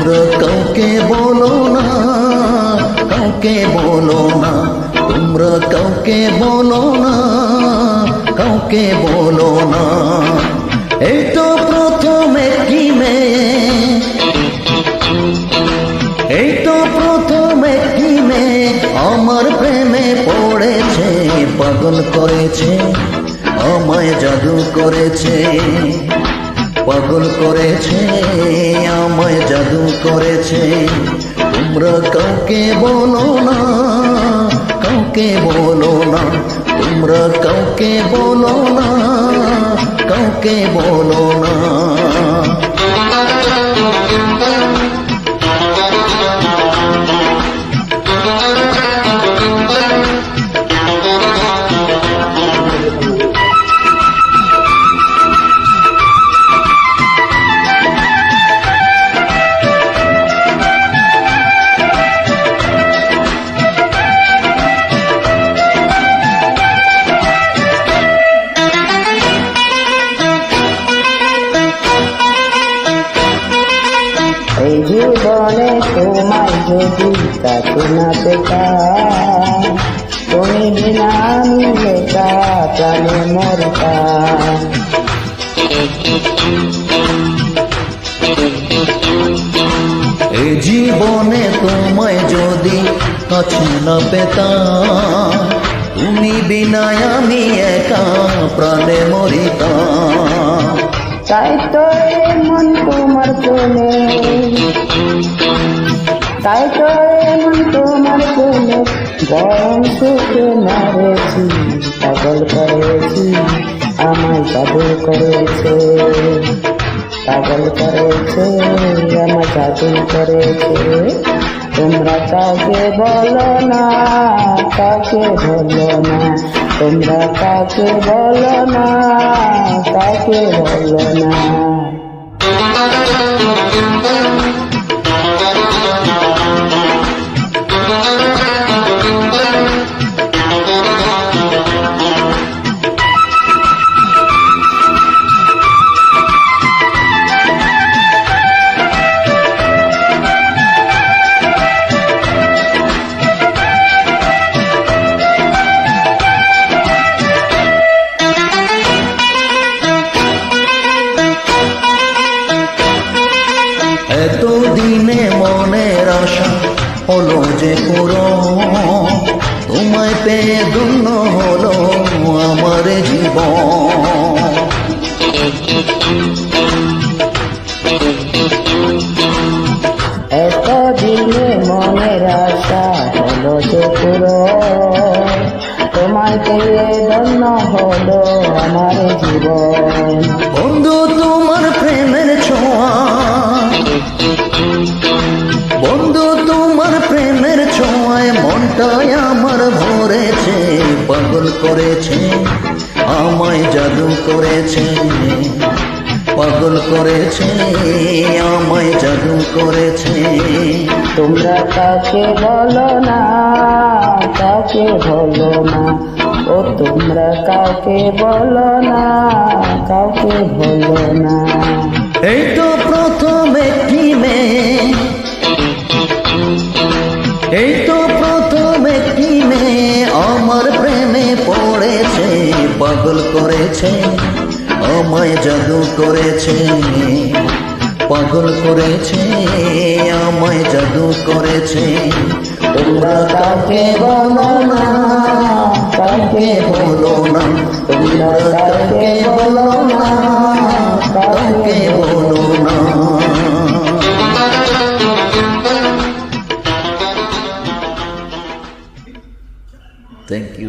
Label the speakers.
Speaker 1: তোমরা কাউকে বলো না, কাউকে বলো না, তোমরা কাউকে বলো না, কাউকে বলো না। এই তো প্রথম একটি মেয়ে, এই তো প্রথম একটি মেয়ে আমার প্রেমে পড়েছে, পাগল করেছে, আমায় জাদু করেছে, পাগল করেছে, আমায় জাদু করেছে। তোমরা কাউকে বলো না, কাউকে বলো না, তোমরা কাউকে বলো না, কাউকে বলো না।
Speaker 2: এই জীবনে তোমায় যদি কাছে না পেতাম, তুমি বিনা আমি লেখা প্রাণে মরতাম।
Speaker 1: এই জীবনে তোমায় যদি কাছে না পেতাম, তুমি বিনা আমি একা প্রাণে মরিতাম।
Speaker 2: তাই তো মন তোমার চলে, তাই তো মন তোমার চলে, গরম সুখে মারেছি, পাগল করেছি, আমায় জাদু করেছে, পাগল করেছে, আমায় জাদু করেছে। তোমরা কাউকে বলো না, কাউকে বলো না, তোমরা কাউকে বলো না, কাউকে বলো না।
Speaker 1: এতদিনে মনের আশা হলো যে পূরণ, তোমায় পেয়ে ধন্য হলো আমার জীবন।
Speaker 2: এতদিনে মনের আশা হলো যে পূরণ, তোমায় পেয়ে ধন্য হলো আমার জীবন।
Speaker 1: বন্ধু তোমার প্রেমের ছোঁয়া, বন্ধু তোমার প্রেমের ছোঁয়ায় মনটাই আমার ভরেছে, পাগল করেছে, আমায় জাদু করেছে, পাগল করেছে, আমায় জাদু করেছে।
Speaker 2: তোমরা কাউকে বলো না, কাউকে বলো না, ও তোমরা কাউকে বলো না, কাউকে বলো না।
Speaker 1: এই তো প্রথম একটি মেয়ে, এই তো প্রথম একটি মেয়ে আমার প্রেমে পড়েছে, পাগল করেছে, আমায় জাদু করেছে, পাগল করেছে, আমায় জাদু করেছে। তোমরা কাউকে বলো না, কাউকে বলো না, তোমরা কাউকে বলো না, কাউকে বলো না। Thank you.